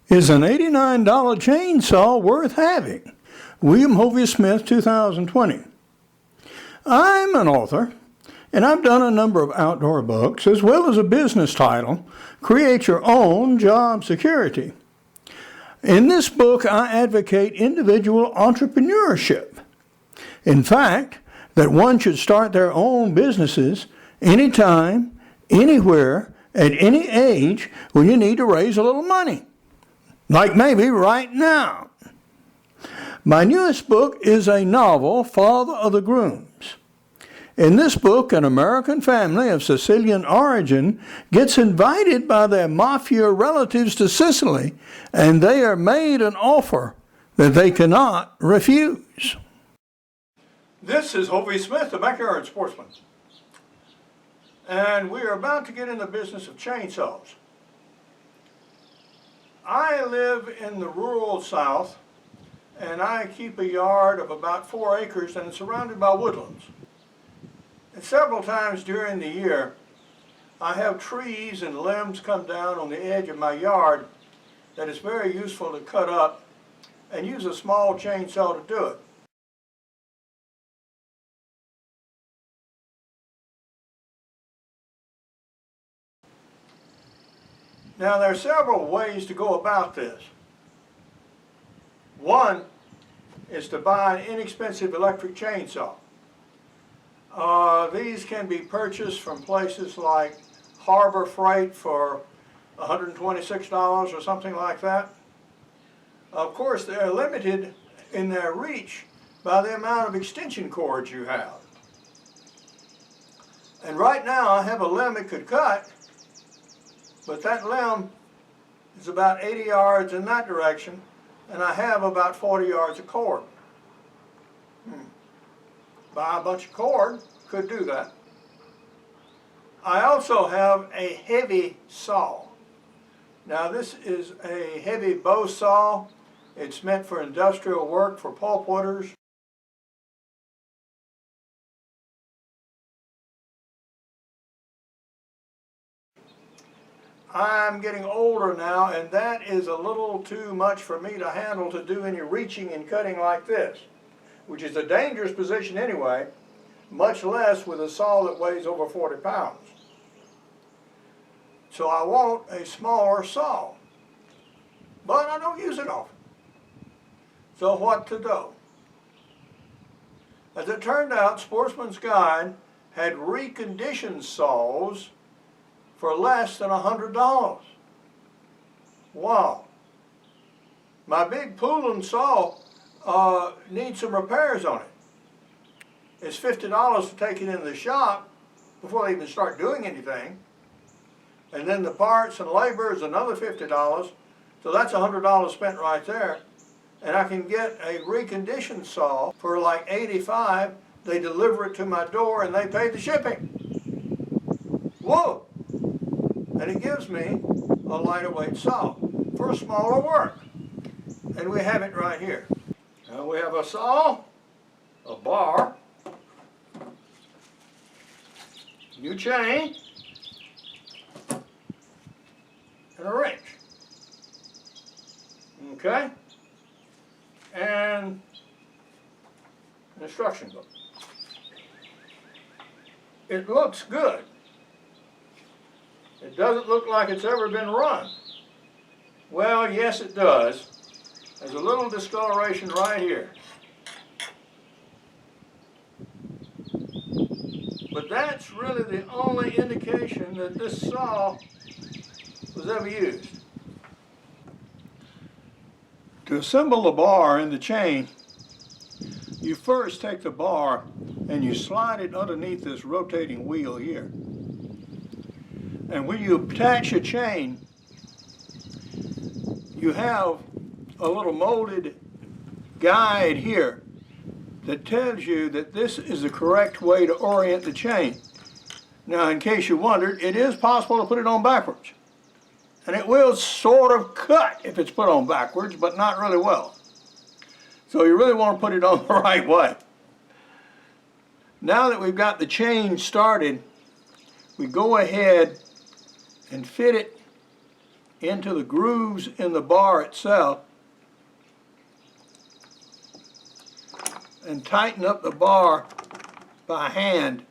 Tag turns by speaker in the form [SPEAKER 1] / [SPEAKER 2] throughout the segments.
[SPEAKER 1] Is an $89 chainsaw worth having? William Hovey Smith, 2020. I'm an author, and I've done a number of outdoor books, as well as a business title, Create Your Own Job Security. In this book, I advocate individual entrepreneurship. In fact, that one should start their own businesses anytime, anywhere, at any age when you need to raise a little money. Like maybe right now. My newest book is a novel, Father of the Grooms. In this book, an American family of Sicilian origin gets invited by their mafia relatives to Sicily, and they are made an offer that they cannot refuse. This is Hovey Smith, the Backyard Sportsman. And we are about to get in the business of chainsaws. I live in the rural South, and I keep a yard of about 4 acres, and it's surrounded by woodlands. And several times during the year, I have trees and limbs come down on the edge of my yard that is very useful to cut up and use a small chainsaw to do it. Now, there are several ways to go about this. One is to buy an inexpensive electric chainsaw. These can be purchased from places like Harbor Freight for $126 or something like that. Of course, they're limited in their reach by the amount of extension cords you have. And right now, I have a limb it could cut, but that limb is about 80 yards in that direction, and I have about 40 yards of cord. Buy a bunch of cord, could do that. I also have a heavy saw. Now this is a heavy bow saw. It's meant for industrial work, for pulpwooders. I'm getting older now, and that is a little too much for me to handle to do any reaching and cutting like this, which is a dangerous position anyway, much less with a saw that weighs over 40 pounds. So I want a smaller saw, but I don't use it often. So what to do? As it turned out, Sportsman's Guide had reconditioned saws for less than $100. Wow. My big Poulin saw needs some repairs on it. It's $50 to take it into the shop before they even start doing anything. And then the parts and labor is another $50. So that's $100 spent right there. And I can get a reconditioned saw for like $85. They deliver it to my door and they pay the shipping. Whoa! And it gives me a lighter weight saw for smaller work. And we have it right here. Now we have a saw, a bar, new chain, and a wrench. Okay? And an instruction book. It looks good. It doesn't look like it's ever been run. Well, yes it does. There's a little discoloration right here. But that's really the only indication that this saw was ever used. To assemble the bar and the chain, you first take the bar and you slide it underneath this rotating wheel here. And when you attach a chain, you have a little molded guide here that tells you that this is the correct way to orient the chain. Now, in case you wondered, it is possible to put it on backwards. And it will sort of cut if it's put on backwards, but not really well. So you really want to put it on the right way. Now that we've got the chain started, we go ahead and fit it into the grooves in the bar itself and tighten up the bar by hand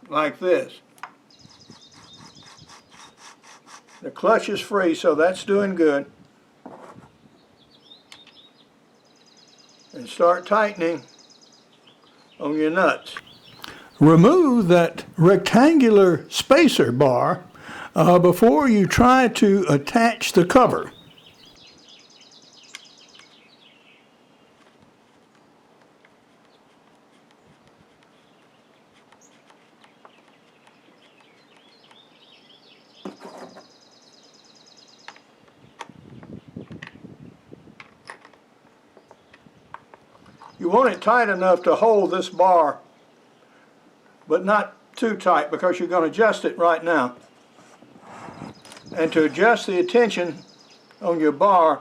[SPEAKER 1] like this. The clutch is free, so that's doing good. And start tightening on your nuts. Remove that rectangular spacer bar before you try to attach the cover. You want it tight enough to hold this bar, but not too tight because you're going to adjust it right now. And to adjust the tension on your bar,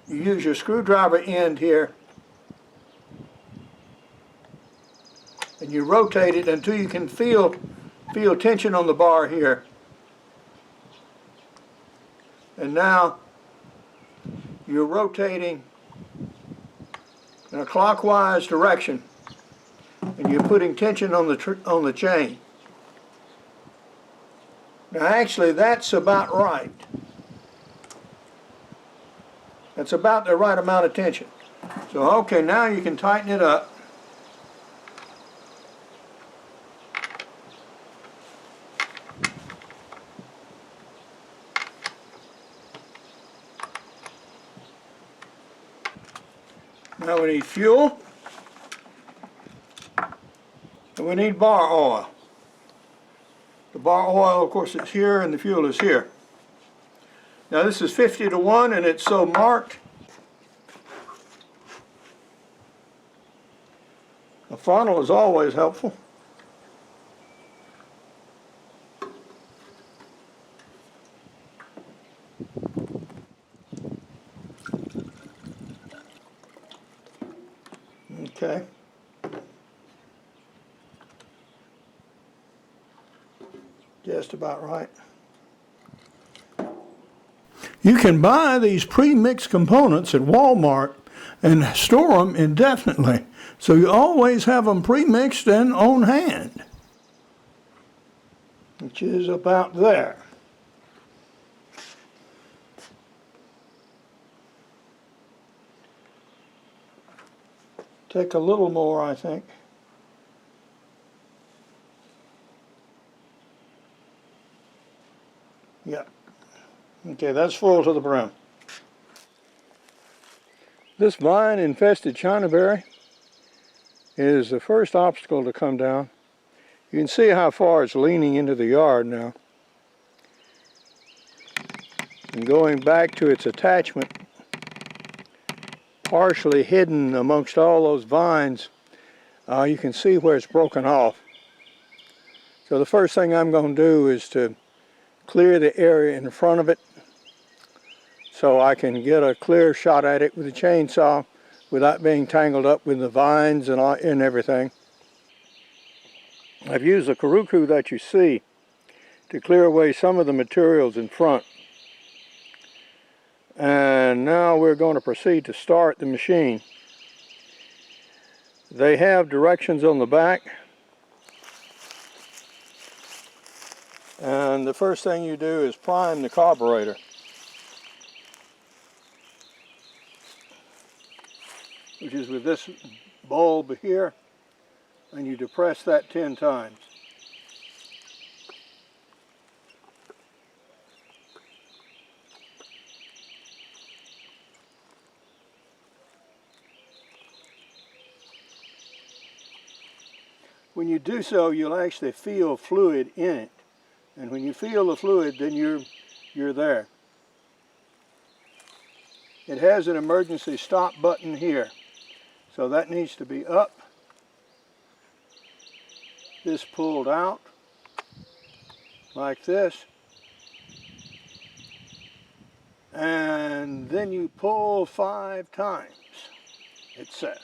[SPEAKER 1] you use your screwdriver end here and you rotate it until you can feel tension on the bar here. And now you're rotating in a clockwise direction, and you're putting tension on the chain. Now actually that's about right. That's about the right amount of tension. So okay, now you can tighten it up. Now we need fuel, and we need bar oil. The bar oil, of course, is here, and the fuel is here. Now this is 50-to-1, and it's so marked. A funnel is always helpful. Okay. Just about right. You can buy these pre-mixed components at Walmart and store them indefinitely, so you always have them pre-mixed and on hand, which is about there. Take a little more, I think. Yeah. Okay, that's full to the brim. This vine-infested chinaberry is the first obstacle to come down. You can see how far it's leaning into the yard now. And going back to its attachment, partially hidden amongst all those vines, you can see where it's broken off. So the first thing I'm going to do is to clear the area in front of it so I can get a clear shot at it with a chainsaw without being tangled up with the vines and everything. I've used the Karuku that you see to clear away some of the materials in front. And now we're going to proceed to start the machine. They have directions on the back. And the first thing you do is prime the carburetor. Which is with this bulb here, and you depress that 10 times. When you do so, you'll actually feel fluid in it. And when you feel the fluid, then you're there. It has an emergency stop button here. So that needs to be up. This pulled out like this. And then you pull 5 times. It's set.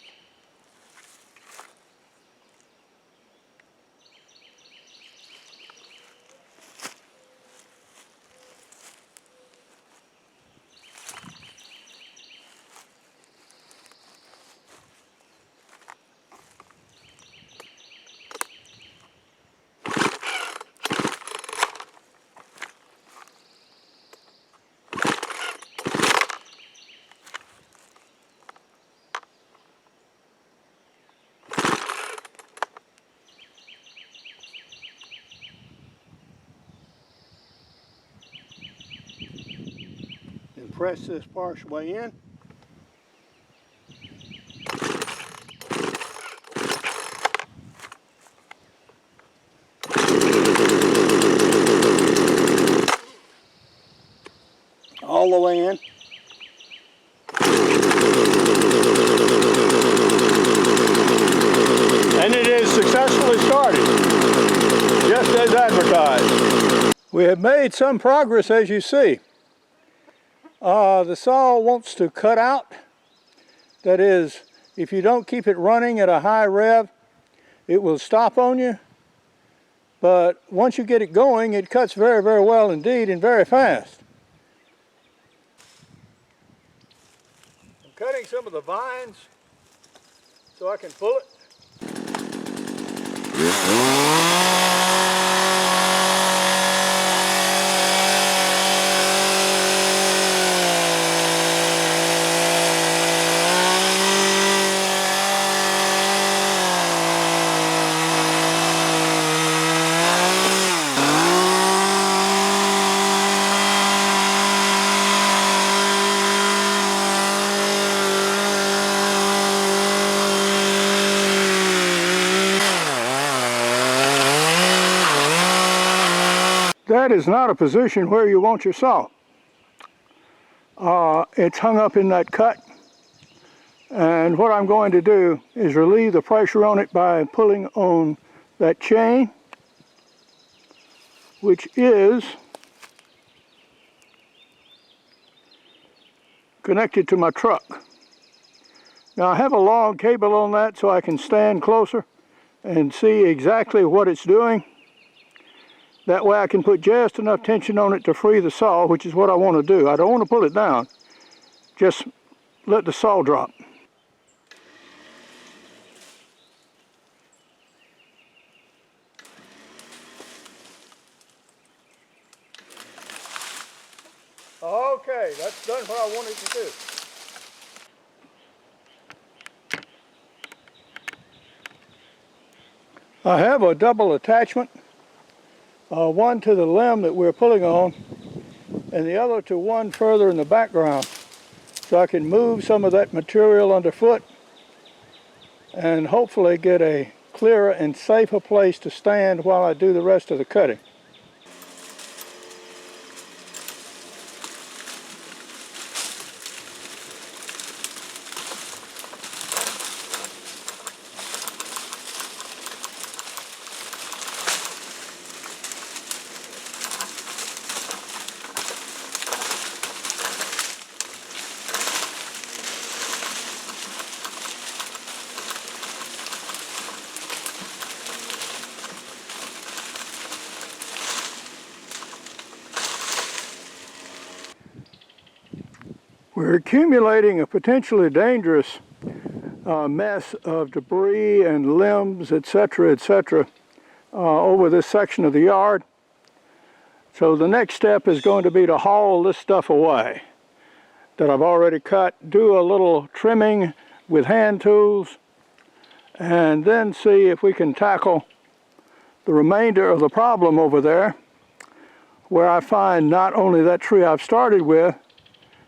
[SPEAKER 1] press this partial way in. All the way in. And it is successfully started, just as advertised. We have made some progress, as you see. The saw wants to cut out. That is, if you don't keep it running at a high rev, it will stop on you. But once you get it going, it cuts very, very well indeed and very fast. I'm cutting some of the vines so I can pull it. That is not a position where you want your saw. It's hung up in that cut, and what I'm going to do is relieve the pressure on it by pulling on that chain, which is connected to my truck. Now I have a long cable on that so I can stand closer and see exactly what it's doing. That way I can put just enough tension on it to free the saw, which is what I want to do. I don't want to pull it down, just let the saw drop. Okay, that's done what I wanted to do. I have a double attachment. One to the limb that we're pulling on, and the other to one further in the background, so I can move some of that material underfoot and hopefully get a clearer and safer place to stand while I do the rest of the cutting. We're accumulating a potentially dangerous mess of debris and limbs, etc., over this section of the yard. So the next step is going to be to haul this stuff away that I've already cut, do a little trimming with hand tools, and then see if we can tackle the remainder of the problem over there, where I find not only that tree I've started with,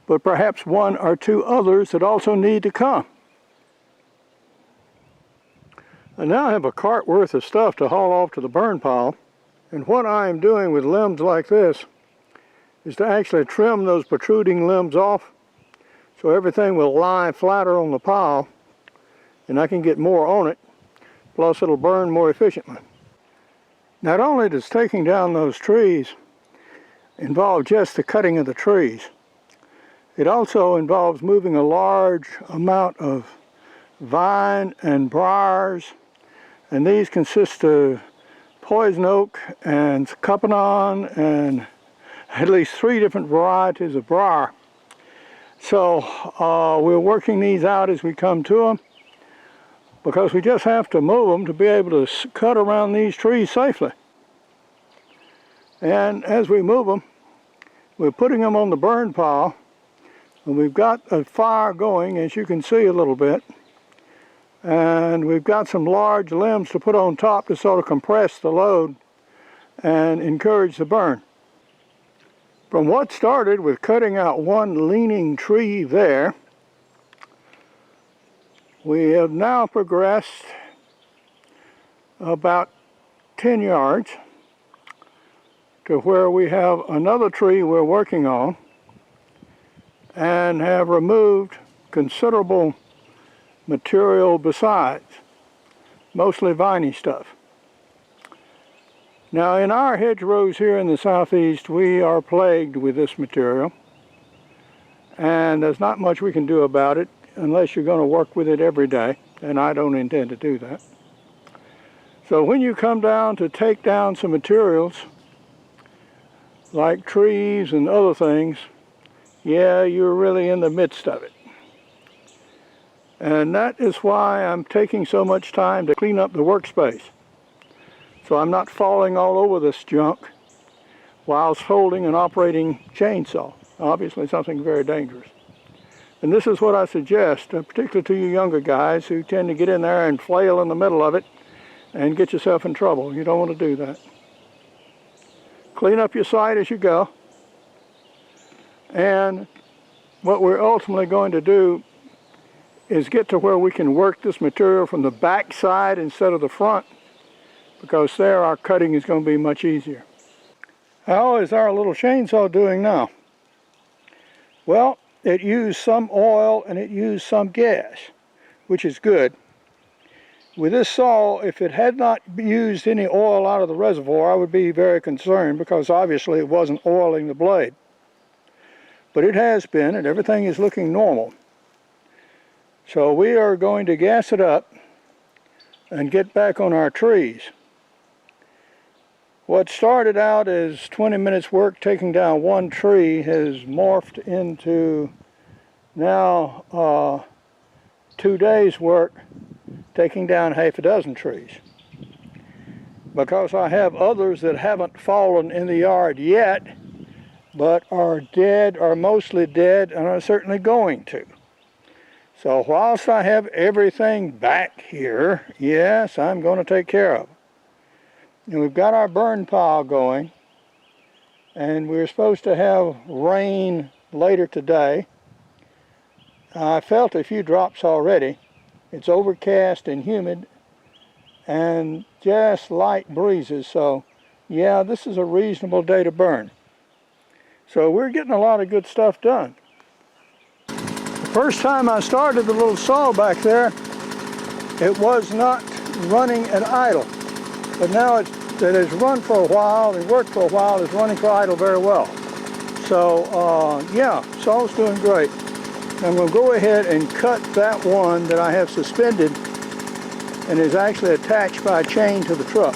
[SPEAKER 1] but perhaps one or two others that also need to come. I now have a cart worth of stuff to haul off to the burn pile, and what I am doing with limbs like this is to actually trim those protruding limbs off so everything will lie flatter on the pile and I can get more on it, plus it'll burn more efficiently. Not only does taking down those trees involve just the cutting of the trees, it also involves moving a large amount of vine and briars, and these consist of poison oak and scuppernong and at least 3 different varieties of briar. So we're working these out as we come to them, because we just have to move them to be able to cut around these trees safely. And as we move them, we're putting them on the burn pile. And we've got a fire going, as you can see a little bit, and we've got some large limbs to put on top to sort of compress the load and encourage the burn. From what started with cutting out one leaning tree there, we have now progressed about 10 yards to where we have another tree we're working on and have removed considerable material besides, mostly viney stuff. Now in our hedgerows here in the southeast, we are plagued with this material, and there's not much we can do about it unless you're going to work with it every day, and I don't intend to do that. So when you come down to take down some materials like trees and other things, yeah, you're really in the midst of it. And that is why I'm taking so much time to clean up the workspace, so I'm not falling all over this junk whilst holding an operating chainsaw. Obviously something very dangerous. And this is what I suggest, particularly to you younger guys who tend to get in there and flail in the middle of it and get yourself in trouble. You don't want to do that. Clean up your site as you go. And what we're ultimately going to do is get to where we can work this material from the back side instead of the front, because there our cutting is going to be much easier. How is our little chainsaw doing now? Well, it used some oil and it used some gas, which is good. With this saw, if it had not used any oil out of the reservoir, I would be very concerned, because obviously it wasn't oiling the blade. But it has been, and everything is looking normal. So we are going to gas it up and get back on our trees. What started out as 20 minutes work taking down one tree has morphed into now 2 days work taking down half a dozen trees. Because I have others that haven't fallen in the yard yet, but are dead or mostly dead and are certainly going to. So whilst I have everything back here, yes, I'm going to take care of it. And we've got our burn pile going, and we're supposed to have rain later today. I felt a few drops already. It's overcast and humid and just light breezes, so yeah, this is a reasonable day to burn. So we're getting a lot of good stuff done. The first time I started the little saw back there, it was not running at idle. But now that it's run for a while and worked for a while, it's running for idle very well. So yeah, saw's doing great. I'm going to go ahead and cut that one that I have suspended and is actually attached by a chain to the truck.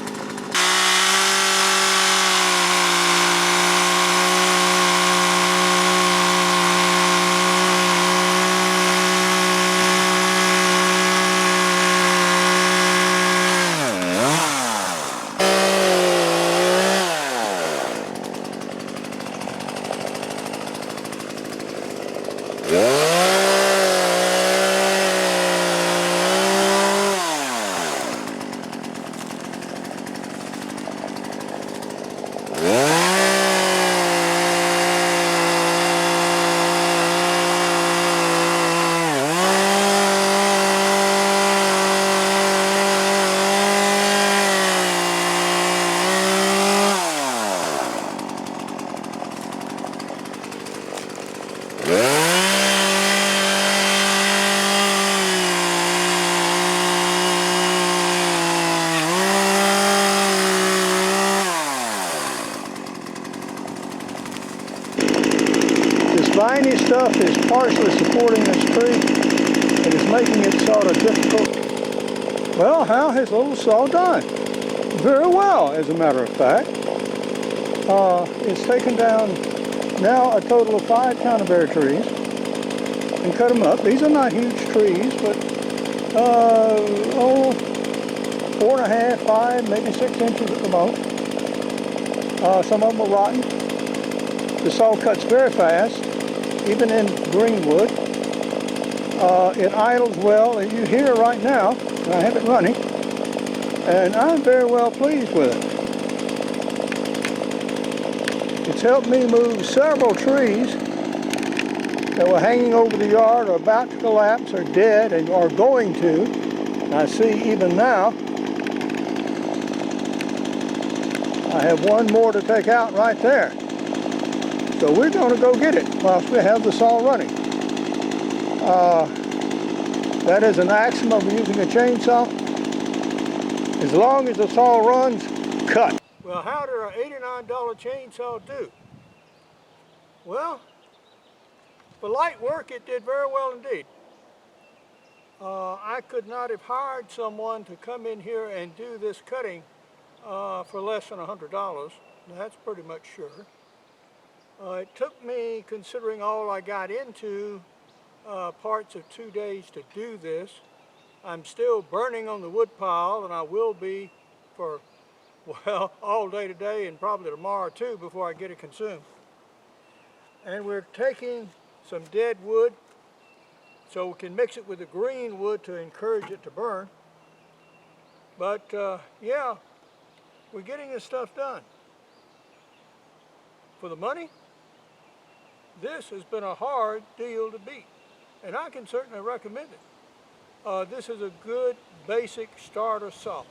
[SPEAKER 1] Viney stuff is partially supporting this tree and is making it sort of difficult. Well, how has little saw done? Very well, as a matter of fact. It's taken down now a total of 5 counterbear trees and cut them up. These are not huge trees, but 4.5, 5, maybe 6 inches at the most. Some of them are rotten. The saw cuts very fast, even in greenwood. It idles well, as you hear right now. I have it running, and I'm very well pleased with it. It's helped me move several trees that were hanging over the yard or about to collapse or dead and are going to. And I see even now I have one more to take out right there. So we're going to go get it whilst we have the saw running. That is an axiom of using a chainsaw. As long as the saw runs, cut. Well, how did our $89 chainsaw do? Well, for light work, it did very well indeed. I could not have hired someone to come in here and do this cutting for less than $100. That's pretty much sure. It took me, considering all I got into, parts of 2 days to do this. I'm still burning on the wood pile, and I will be for, well, all day today and probably tomorrow too before I get it consumed. And we're taking some dead wood so we can mix it with the green wood to encourage it to burn. But yeah, we're getting this stuff done. For the money, this has been a hard deal to beat, and I can certainly recommend it. This is a good basic starter saw.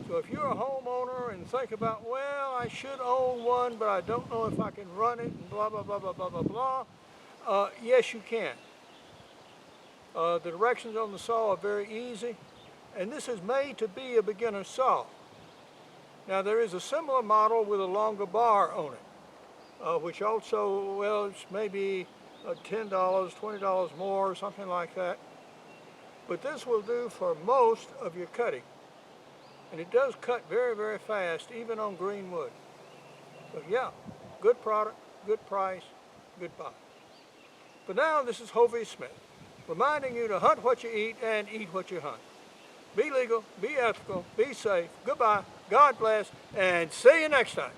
[SPEAKER 1] So if you're a homeowner and think about, well, I should own one, but I don't know if I can run it and blah, blah, blah, blah, blah, blah, blah, yes, you can. The directions on the saw are very easy, and this is made to be a beginner saw. Now there is a similar model with a longer bar on it, which also, well, it's maybe $10, $20 more, or something like that. But this will do for most of your cutting. And it does cut very, very fast, even on green wood. So yeah, good product, good price, good buy. But now this is Hovey Smith, reminding you to hunt what you eat and eat what you hunt. Be legal, be ethical, be safe. Goodbye, God bless, and see you next time.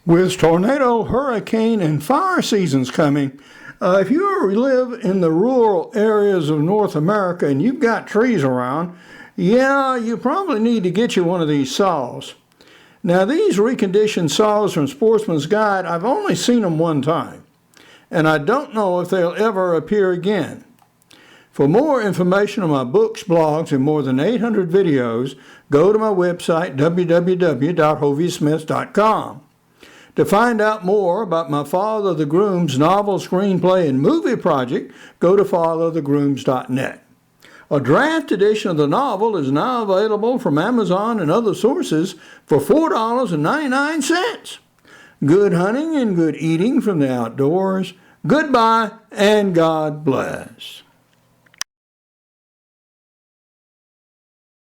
[SPEAKER 1] With tornado, hurricane, and fire seasons coming, if you live in the rural areas of North America and you've got trees around, yeah, you probably need to get you one of these saws. Now, these reconditioned saws from Sportsman's Guide, I've only seen them one time, and I don't know if they'll ever appear again. For more information on my books, blogs, and more than 800 videos, go to my website, www.hoveysmith.com. To find out more about my Father the Groom's novel, screenplay, and movie project, go to fatherthegrooms.net. A draft edition of the novel is now available from Amazon and other sources for $4.99. Good hunting and good eating from the outdoors. Goodbye and God bless.